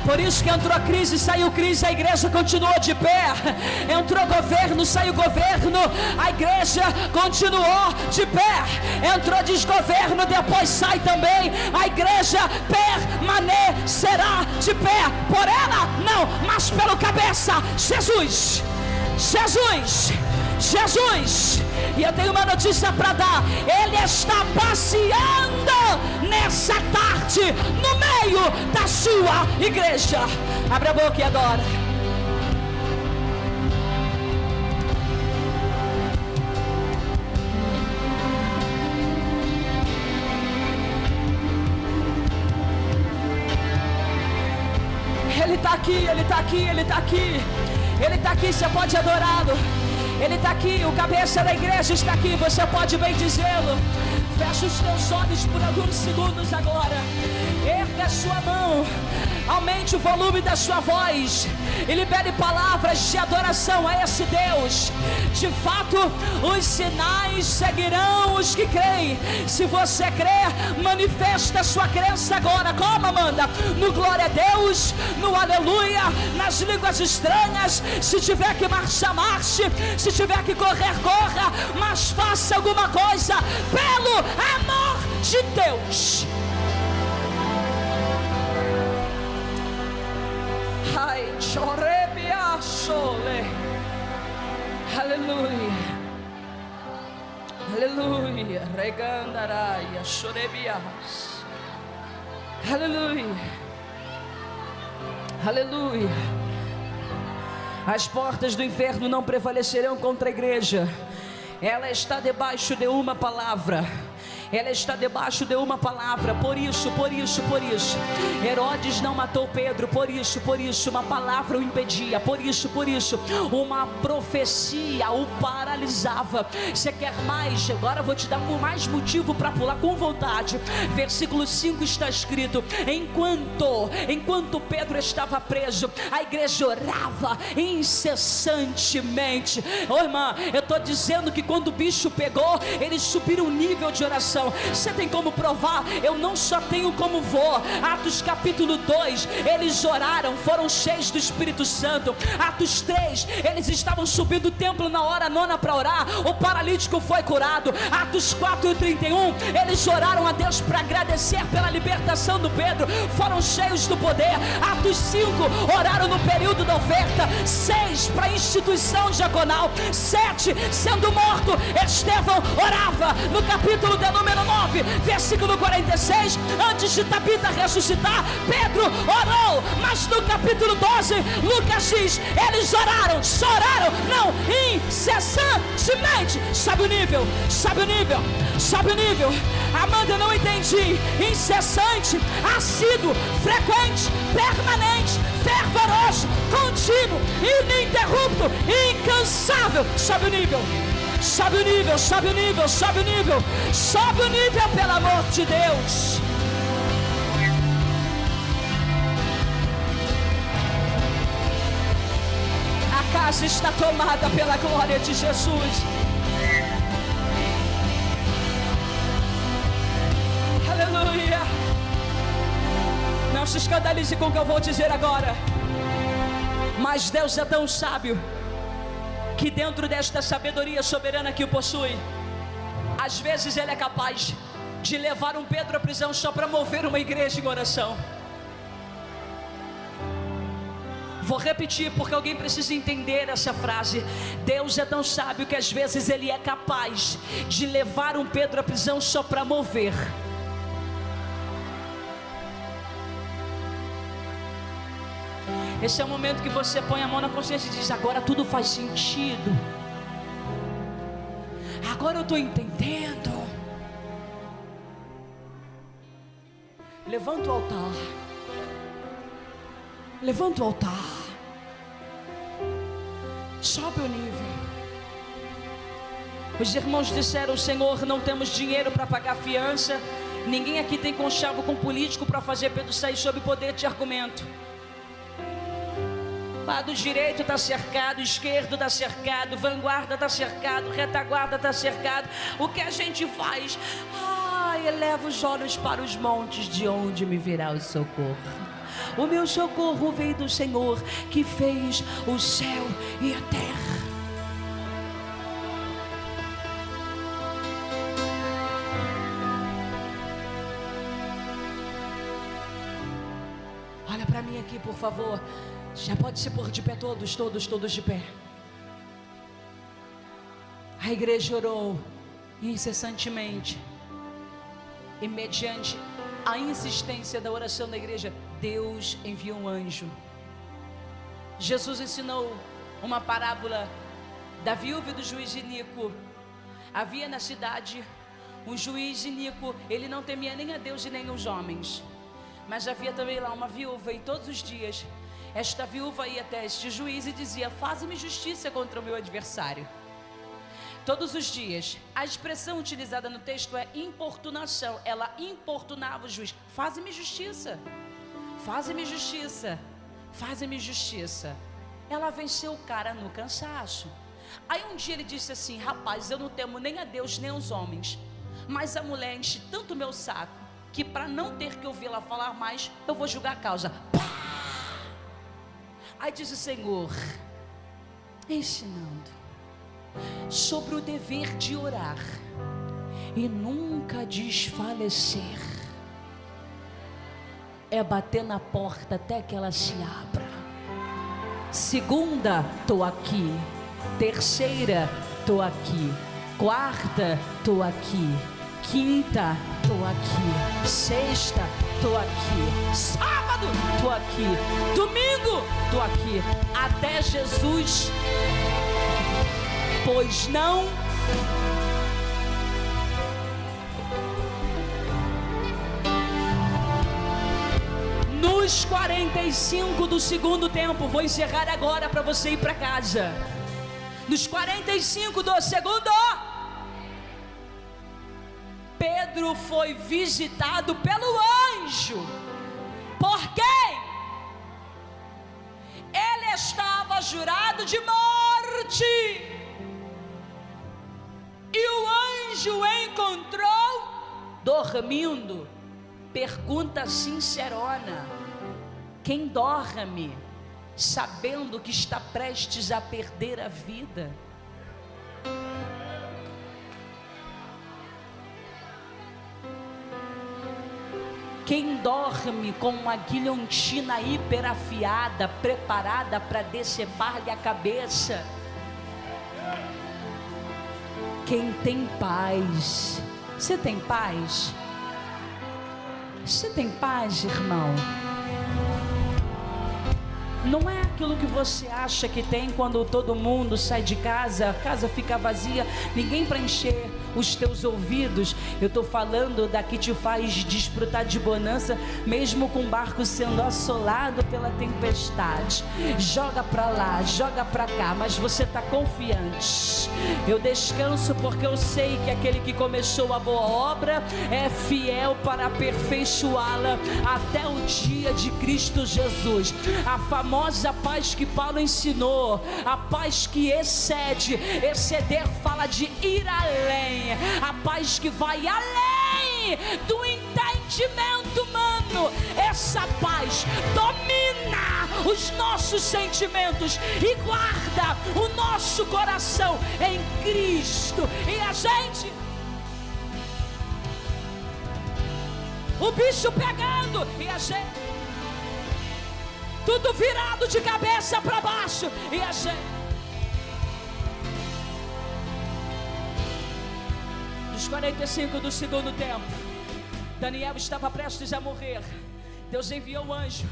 Por isso que entrou a crise, saiu crise, a igreja continuou de pé. Entrou governo, saiu governo, a igreja continuou de pé. Entrou desgoverno, depois sai também, a igreja permanecerá de pé. Por ela, não, mas pelo cabeça, Jesus. E eu tenho uma notícia para dar. Ele está passeando nessa tarde no meio da sua igreja. Abre a boca e adora. Ele está aqui, Ele está aqui, Ele está aqui. Ele está aqui, você pode adorá-lo. Ele está aqui, o cabeça da igreja está aqui, você pode bem dizê-lo. Fecha os teus olhos por alguns segundos agora. Erga a sua mão, aumente o volume da sua voz e libere palavras de adoração a esse Deus. De fato, os sinais seguirão os que creem. Se você crê, manifesta a sua crença agora. Como, Amanda? No glória a Deus, no aleluia, nas línguas estranhas. Se tiver que marchar, marche. Se tiver que correr, corra. Mas faça alguma coisa pelo amor de Deus. Ai, chorebia sole. Aleluia. Aleluia. Regandaraia, chorebias. Aleluia. Aleluia. As portas do inferno não prevalecerão contra a igreja. Ela está debaixo de uma palavra. Ela está debaixo de uma palavra. Por isso Herodes não matou Pedro. Por isso uma palavra o impedia. Por isso uma profecia o paralisava. Você quer mais? Agora eu vou te dar mais motivo para pular com vontade. Versículo 5 está escrito: enquanto Pedro estava preso, a igreja orava incessantemente. Ô irmã, eu estou dizendo que quando o bicho pegou, eles subiram o nível de oração. Você tem como provar? Eu não só tenho como vou. Atos capítulo 2, eles oraram, foram cheios do Espírito Santo. Atos 3, eles estavam subindo o templo na hora nona para orar, o paralítico foi curado. Atos 4:31, eles oraram a Deus para agradecer pela libertação do Pedro, foram cheios do poder. Atos 5, oraram no período da oferta. 6, para a instituição diaconal. 7, sendo morto, Estevão orava. No capítulo de número 9, versículo 46, antes de Tabita ressuscitar, Pedro orou. Mas no capítulo 12, Lucas diz: eles oraram, só oraram, não, incessantemente. Sabe o nível? Amanda, não entendi. Incessante, assíduo, frequente, permanente, fervoroso, contínuo, ininterrupto, incansável. Sobe o nível, pelo amor de Deus. A casa está tomada pela glória de Jesus. Aleluia. Não se escandalize com o que eu vou dizer agora, mas Deus é tão sábio que dentro desta sabedoria soberana que o possui, às vezes Ele é capaz de levar um Pedro à prisão só para mover uma igreja em oração. Vou repetir porque alguém precisa entender essa frase. Deus é tão sábio que às vezes Ele é capaz de levar um Pedro à prisão só para mover. Esse é o momento que você põe a mão na consciência e diz: agora tudo faz sentido. Agora eu estou entendendo. Levanta o altar. Levanta o altar. Sobe o nível. Os irmãos disseram: Senhor, não temos dinheiro para pagar fiança. Ninguém aqui tem conchavo com político para fazer Pedro sair sob poder de argumento. Lado direito está cercado, esquerdo está cercado, vanguarda está cercado, retaguarda está cercado. O que a gente faz? Eleva os olhos para os montes, de onde me virá o socorro. O meu socorro vem do Senhor, que fez o céu e a terra. Olha para mim aqui, por favor. Já pode se pôr de pé, todos de pé. A igreja orou incessantemente. E mediante a insistência da oração da igreja, Deus enviou um anjo. Jesus ensinou uma parábola da viúva e do juiz iníquo. Havia na cidade um juiz iníquo. Ele não temia nem a Deus e nem os homens. Mas havia também lá uma viúva, e todos os dias esta viúva ia até este juiz e dizia: faze-me justiça contra o meu adversário. Todos os dias. A expressão utilizada no texto é importunação. Ela importunava o juiz: faze-me justiça, faze-me justiça, faze-me justiça. Ela venceu o cara no cansaço. Aí um dia ele disse assim: rapaz, eu não temo nem a Deus nem aos homens, mas a mulher enche tanto o meu saco, que para não ter que ouvi-la falar mais, eu vou julgar a causa. Pá! Aí diz o Senhor, ensinando sobre o dever de orar e nunca desfalecer. É bater na porta até que ela se abra. Segunda, tô aqui. Terceira, tô aqui. Quarta, tô aqui. Quinta, tô aqui. Sexta, tô aqui. Sábado, tô aqui. Domingo, tô aqui. Até Jesus. Pois não. Nos 45 do segundo tempo, vou encerrar agora para você ir para casa. Nos 45 do segundo, Pedro foi visitado pelo anjo. Por quem? Ele estava jurado de morte. E o anjo encontrou dormindo. Pergunta sincerona: quem dorme sabendo que está prestes a perder a vida? Quem dorme com uma guilhotina hiperafiada, preparada para decepar-lhe a cabeça? Quem tem paz? Você tem paz? Você tem paz, irmão? Não é aquilo que você acha que tem quando todo mundo sai de casa, a casa fica vazia, ninguém para encher os teus ouvidos. Eu estou falando da que te faz desfrutar de bonança, mesmo com o barco sendo assolado pela tempestade. Joga para lá, joga para cá, mas você está confiante. Eu descanso porque eu sei que aquele que começou a boa obra é fiel para aperfeiçoá-la até o dia de Cristo Jesus. A famosa paz que Paulo ensinou, a paz que excede, exceder fala de ir além, a paz que vai além do entendimento humano. Essa paz domina os nossos sentimentos e guarda o nosso coração em Cristo. E a gente, o bicho pegando, e a gente tudo virado de cabeça para baixo, e a gente, nos 45 do segundo tempo, Daniel estava prestes a morrer. Deus enviou o anjo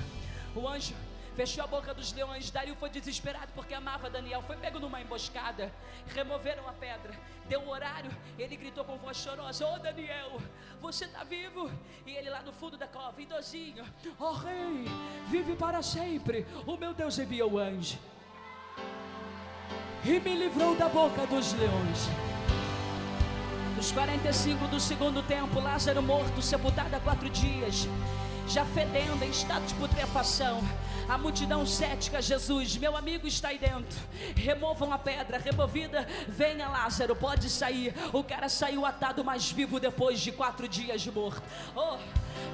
fechou a boca dos leões. Dario foi desesperado porque amava Daniel, foi pego numa emboscada, removeram a pedra, deu o horário, ele gritou com voz chorosa: ô Daniel, você está vivo? E ele lá no fundo da cova, idosinho: ó rei, vive para sempre, o meu Deus enviou o anjo e me livrou da boca dos leões. Nos 45 do segundo tempo, Lázaro morto, sepultado há 4 dias, já fedendo, em estado de putrefação. A multidão cética: Jesus, meu amigo está aí dentro. Removam a pedra, removida, venha Lázaro, pode sair. O cara saiu atado, mas vivo depois de 4 dias de morto.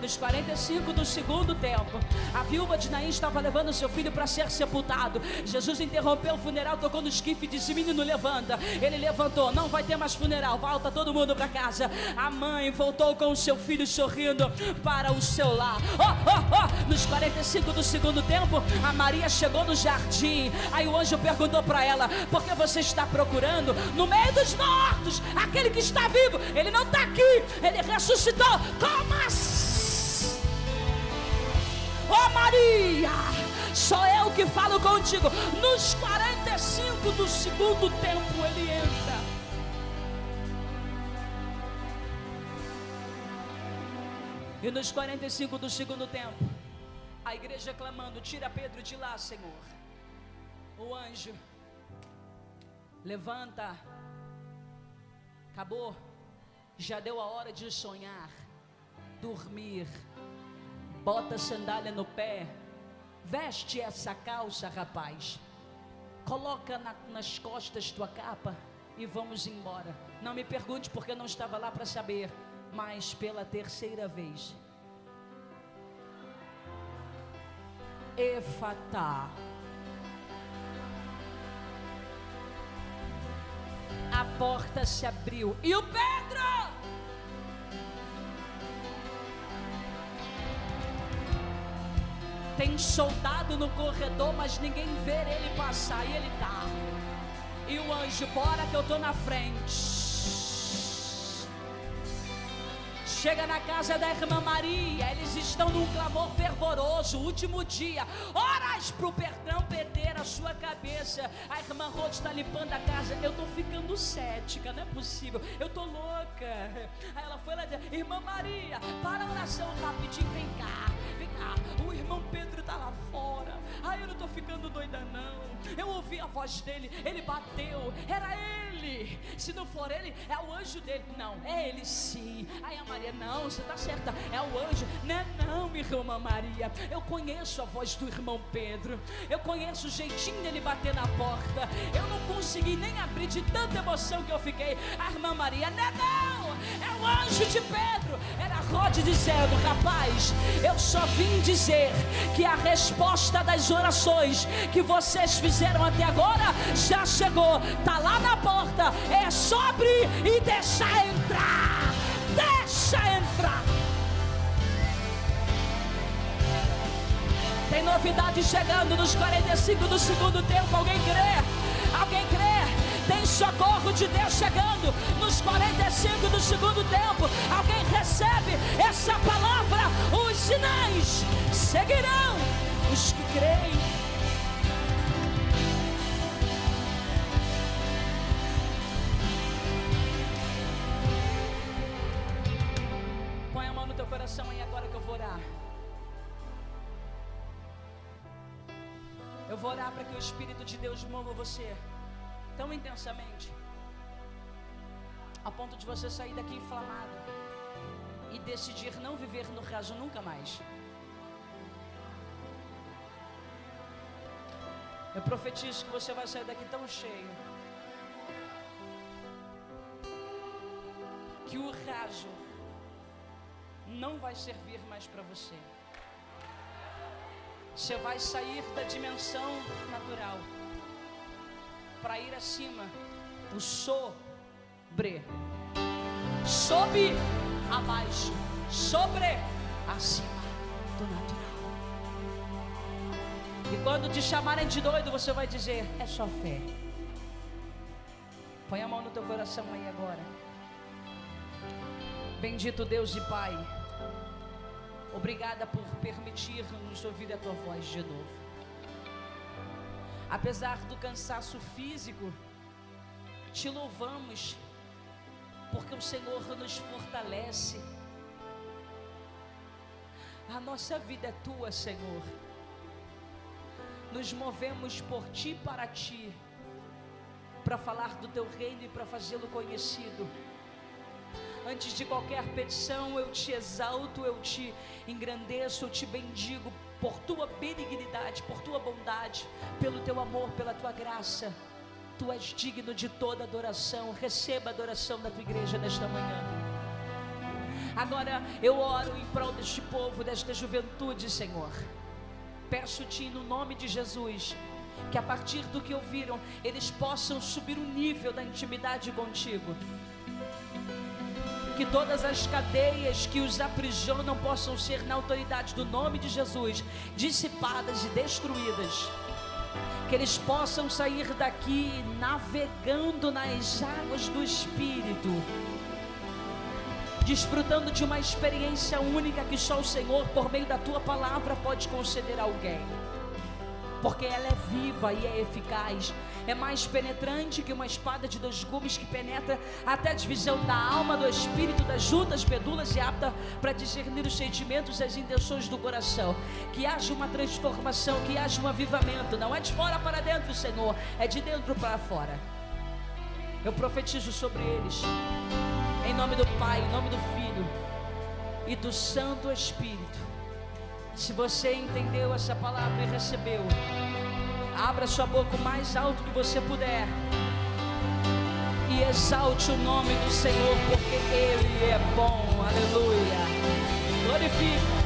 Nos 45 do segundo tempo, a viúva de Naim estava levando seu filho para ser sepultado. Jesus interrompeu o funeral, tocou no esquife e disse: menino, levanta. Ele levantou, não vai ter mais funeral, volta todo mundo para casa. A mãe voltou com o seu filho sorrindo para o seu lar. Nos 45 do segundo tempo, a Maria chegou no jardim. Aí o anjo perguntou para ela: por que você está procurando no meio dos mortos aquele que está vivo? Ele não está aqui, ele ressuscitou. Como assim? Maria, sou eu que falo contigo. Nos 45 do segundo tempo ele entra. E nos 45 do segundo tempo, a igreja clamando: tira Pedro de lá, Senhor. O anjo levanta. Acabou. Já deu a hora de sonhar, dormir. Bota a sandália no pé, veste essa calça, rapaz, coloca nas costas tua capa e vamos embora. Não me pergunte porque eu não estava lá para saber, mas pela 3ª vez, Efatá, a porta se abriu e o Pedro tem soldado no corredor, mas ninguém vê ele passar. E ele tá. E o anjo: bora que eu tô na frente. Chega na casa da irmã Maria. Eles estão num clamor fervoroso. Último dia. Horas pro perdão perder a sua cabeça. A irmã Rose está limpando a casa. Eu tô ficando cética, não é possível. Eu tô louca. Aí ela foi lá e disse: irmã Maria, para a oração rapidinho. Vem cá. O irmão Pedro está lá fora. Ai, eu não estou ficando doida não. Eu ouvi a voz dele, ele bateu. Era ele. Se não for ele, é o anjo dele. Não, é ele sim. Aí a Maria: não, você está certa, é o anjo. Não, minha irmã Maria, eu conheço a voz do irmão Pedro. Eu conheço o jeitinho dele bater na porta. Eu não consegui nem abrir de tanta emoção que eu fiquei. A irmã Maria: não, é o anjo de Pedro. Era Rode dizendo: rapaz, eu só vim dizer que a resposta das orações que vocês fizeram até agora já chegou, tá lá na porta, é só abrir e deixar entrar. Deixa entrar. Tem novidade chegando nos 45 do segundo tempo. Alguém crê? Alguém crê? Tem socorro de Deus chegando nos 45 do segundo tempo. Alguém recebe essa palavra? Os sinais seguirão os que creem. Põe a mão no teu coração aí agora que eu vou orar. Eu vou orar para que o Espírito de Deus mova você tão intensamente, a ponto de você sair daqui inflamado e decidir não viver no raso nunca mais. Eu profetizo que você vai sair daqui tão cheio que o raso não vai servir mais para você. Você vai sair da dimensão natural para ir acima, o sobre, sob, abaixo, sobre, acima do natural. E quando te chamarem de doido, você vai dizer: é só fé. Põe a mão no teu coração aí agora. Bendito Deus e Pai, obrigada por permitir-nos ouvir a tua voz de novo. Apesar do cansaço físico, te louvamos, porque o Senhor nos fortalece. A nossa vida é tua, Senhor. Nos movemos por ti e para ti, para falar do teu reino e para fazê-lo conhecido. Antes de qualquer petição, eu te exalto, eu te engrandeço, eu te bendigo por tua benignidade, por tua bondade, pelo teu amor, pela tua graça. Tu és digno de toda adoração. Receba a adoração da tua igreja nesta manhã. Agora eu oro em prol deste povo, desta juventude, Senhor. Peço-te no nome de Jesus, que a partir do que ouviram, eles possam subir o nível da intimidade contigo. Que todas as cadeias que os aprisionam possam ser, na autoridade do nome de Jesus, dissipadas e destruídas. Que eles possam sair daqui navegando nas águas do Espírito, desfrutando de uma experiência única que só o Senhor, por meio da tua palavra, pode conceder a alguém. Porque ela é viva e é eficaz, é mais penetrante que uma espada de 2 gumes, que penetra até a divisão da alma, do espírito, das juntas, medulas, e apta para discernir os sentimentos e as intenções do coração. Que haja uma transformação, que haja um avivamento. Não é de fora para dentro, Senhor, é de dentro para fora. Eu profetizo sobre eles, em nome do Pai, em nome do Filho e do Santo Espírito. Se você entendeu essa palavra e recebeu, abra sua boca o mais alto que você puder e exalte o nome do Senhor, porque Ele é bom. Aleluia. Glorifique.